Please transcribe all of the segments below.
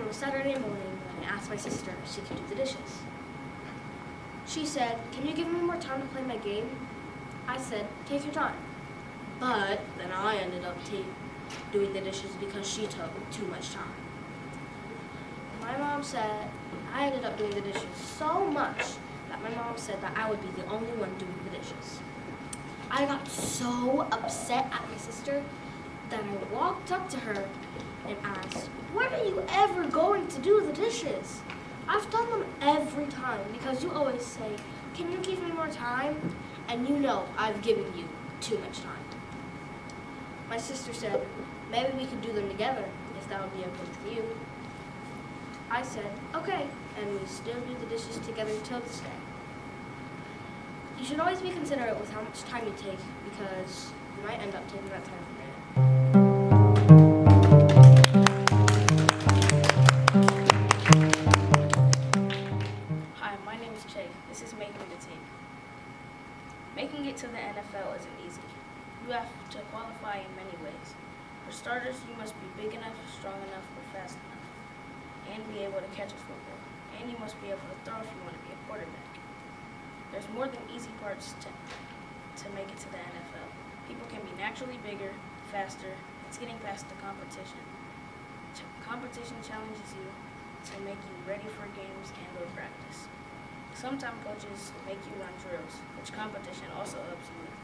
it was Saturday morning when I asked my sister if she could do the dishes. She said, "Can you give me more time to play my game?" I said, "Take your time." But then I ended up doing the dishes because she took too much time. My mom said I ended up doing the dishes so much that my mom said that I would be the only one doing the dishes. I got so upset at my sister that I walked up to her and asked, "When are you ever going to do the dishes? I've done them every time because you always say, 'Can you give me more time?' And you know I've given you too much time." My sister said, "Maybe we could do them together if that would be okay with you." I said, "Okay," and we still do the dishes together till this day. You should always be considerate with how much time you take because you might end up taking that time for granted. Hi, my name is Jay. This is making the team. Making it to the NFL isn't easy. You have to qualify in many ways. For starters, you must be big enough, strong enough, or fast enough, and be able to catch a football. And you must be able to throw if you want to be a quarterback. There's more than easy parts to make it to the NFL. People can be naturally bigger, faster. It's getting past the competition. Competition challenges you to make you ready for games and or practice. Sometimes coaches make you run drills, which competition also helps you with.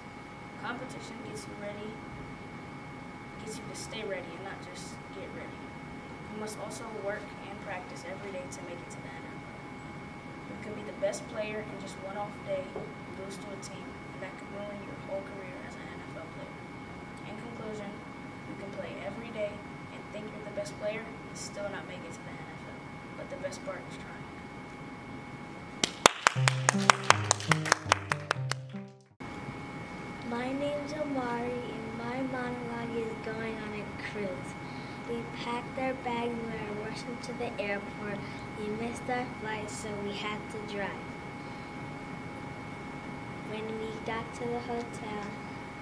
Competition gets you ready, gets you to stay ready and not just get ready. You must also work and practice every day to make it to the NFL. You can be the best player in just one off day and lose to a team, and that could ruin your whole career as an NFL player. In conclusion, you can play every day and think you're the best player and still not make it to the NFL. But the best part is trying. My name's Omari, and my monologue is going on a cruise. We packed our bags and we were rushing to the airport. We missed our flight, so we had to drive. When we got to the hotel,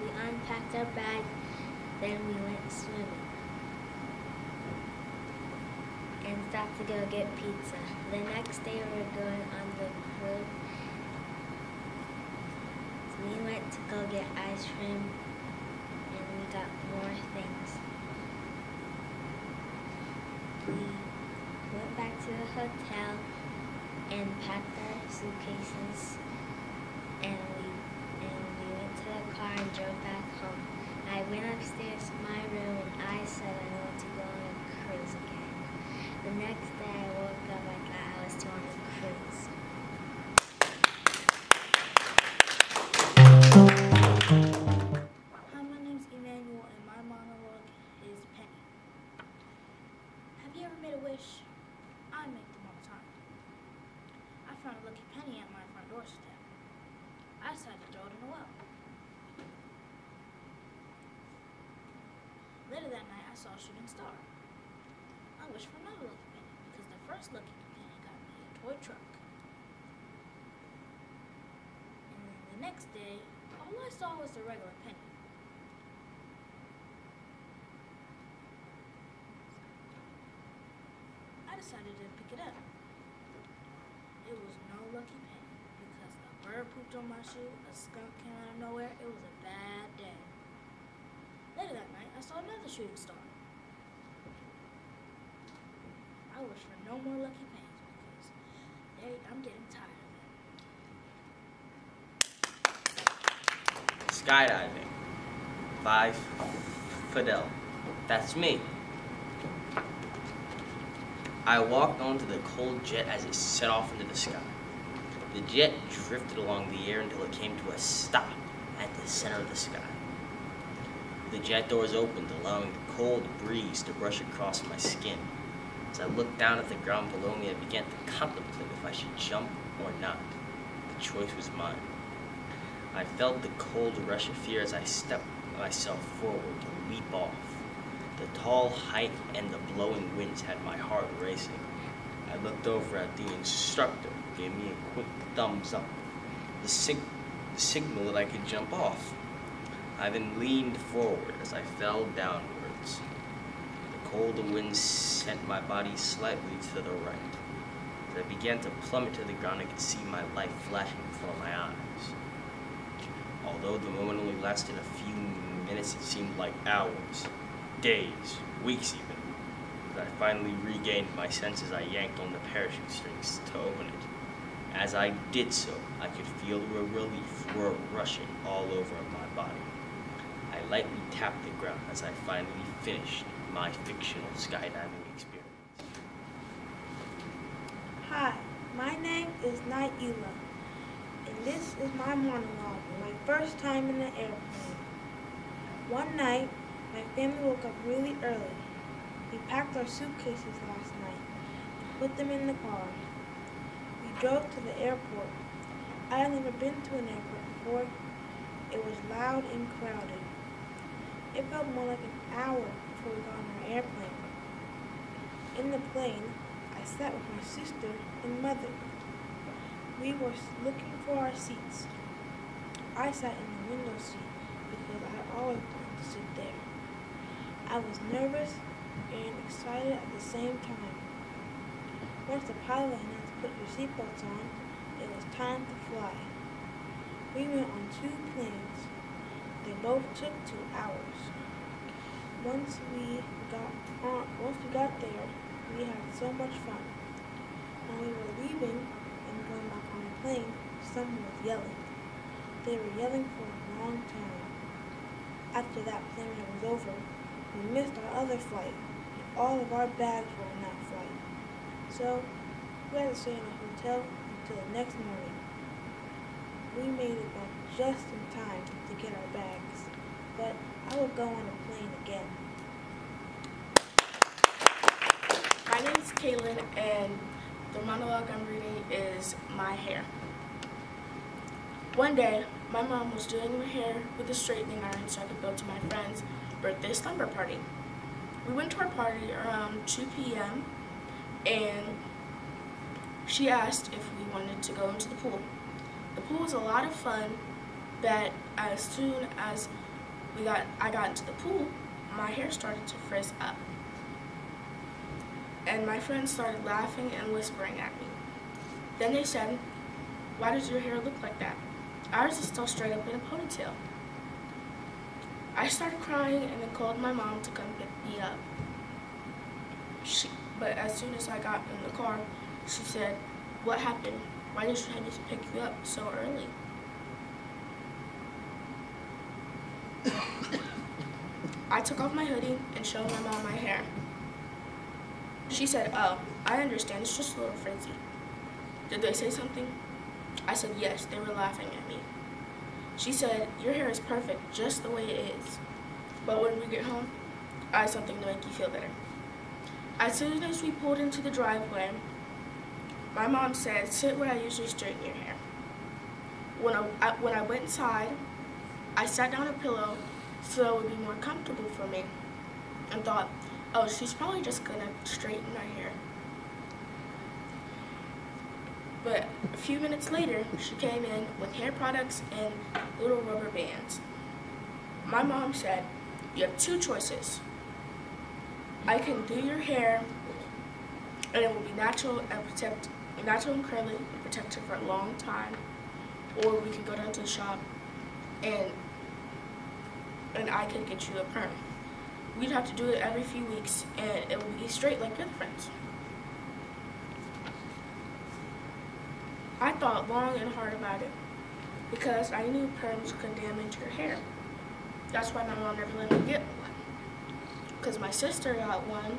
we unpacked our bag, then we went swimming and stopped to go get pizza. The next day we were going on the cruise. We went to go get ice cream, and we got more things. We went back to the hotel and packed our suitcases, and we went to the car and drove back home. I went upstairs to my room, and I said I want to go on a cruise again. The next day I woke up, I thought I was still on a cruise. Have you ever made a wish? I make them all the time. I found a lucky penny at my front doorstep. I decided to throw it in a well. Later that night, I saw a shooting star. I wished for another lucky penny because the first lucky penny got me a toy truck. And then the next day, all I saw was a regular penny. I decided to pick it up. It was no lucky penny because a bird pooped on my shoe, a skunk came out of nowhere. It was a bad day. Later that night, I saw another shooting star. I wish for no more lucky pennies because I'm getting tired of it. Skydiving. 5 Fidel. That's me. I walked onto the cold jet as it set off into the sky. The jet drifted along the air until it came to a stop at the center of the sky. The jet doors opened, allowing the cold breeze to brush across my skin. As I looked down at the ground below me, I began to contemplate if I should jump or not. The choice was mine. I felt the cold rush of fear as I stepped myself forward to leap off. The tall height and the blowing winds had my heart racing. I looked over at the instructor, who gave me a quick thumbs up, the signal that I could jump off. I then leaned forward as I fell downwards. The cold wind sent my body slightly to the right. As I began to plummet to the ground, I could see my life flashing before my eyes. Although the moment only lasted a few minutes, it seemed like hours, days, weeks even. As I finally regained my senses, I yanked on the parachute strings to open it. As I did so, I could feel a relief rushing all over my body. I lightly tapped the ground as I finally finished my fictional skydiving experience. Hi, my name is Naila, and this is my monologue, my first time in an airplane. One night, my family woke up really early. We packed our suitcases last night and put them in the car. We drove to the airport. I had never been to an airport before. It was loud and crowded. It felt more like an hour before we got on our airplane. In the plane, I sat with my sister and mother. We were looking for our seats. I sat in the window seat because I always wanted to sit there. I was nervous and excited at the same time. Once the pilot announced put your seatbelts on, it was time to fly. We went on 2 planes. They both took 2 hours. Once we got there, we had so much fun. When we were leaving and going back on the plane, someone was yelling. They were yelling for a long time. After that plane ride was over, we missed our other flight, and all of our bags were on that flight. So, we had to stay in a hotel until the next morning. We made it back just in time to get our bags, but I will go on a plane again. My name is Kaylin, and the monologue I'm reading is My Hair. One day, my mom was doing my hair with a straightening iron so I could go to my friend's birthday slumber party. We went to our party around 2 p.m. and she asked if we wanted to go into the pool. The pool was a lot of fun, but as soon as I got into the pool, my hair started to frizz up. And my friends started laughing and whispering at me. Then they said, "Why does your hair look like that? Ours is still straight up in a ponytail." I started crying and then called my mom to come pick me up. But as soon as I got in the car, she said, "What happened? Why did you have me to pick you up so early?" I took off my hoodie and showed my mom my hair. She said, "Oh, I understand, it's just a little frizzy." Did they say something? I said yes, they were laughing at me. She said, "Your hair is perfect, just the way it is. But when we get home, I have something to make you feel better." As soon as we pulled into the driveway, my mom said, "Sit where I usually straighten your hair." When I went inside, I sat down on a pillow so it would be more comfortable for me and thought, oh, she's probably just gonna straighten my hair. But a few minutes later, she came in with hair products and little rubber bands. My mom said, "You have 2 choices. I can do your hair and it will be natural and curly and protected for a long time, or we can go down to the shop and I can get you a perm. We'd have to do it every few weeks and it will be straight like your friends." I thought long and hard about it because I knew perms could damage your hair. That's why my mom never let me get one. Because my sister got one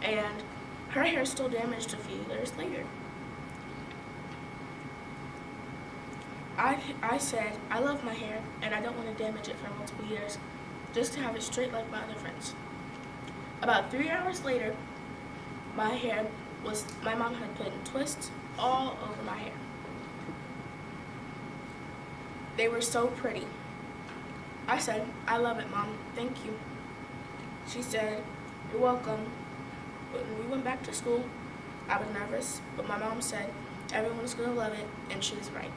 and her hair still damaged a few years later. I said, I love my hair and I don't want to damage it for multiple years, just to have it straight like my other friends. About 3 hours later, my mom had put in twists all over my hair. They were so pretty. I said, "I love it, Mom, thank you." She said, "You're welcome." But when we went back to school, I was nervous, but my mom said everyone was gonna love it, and she was right.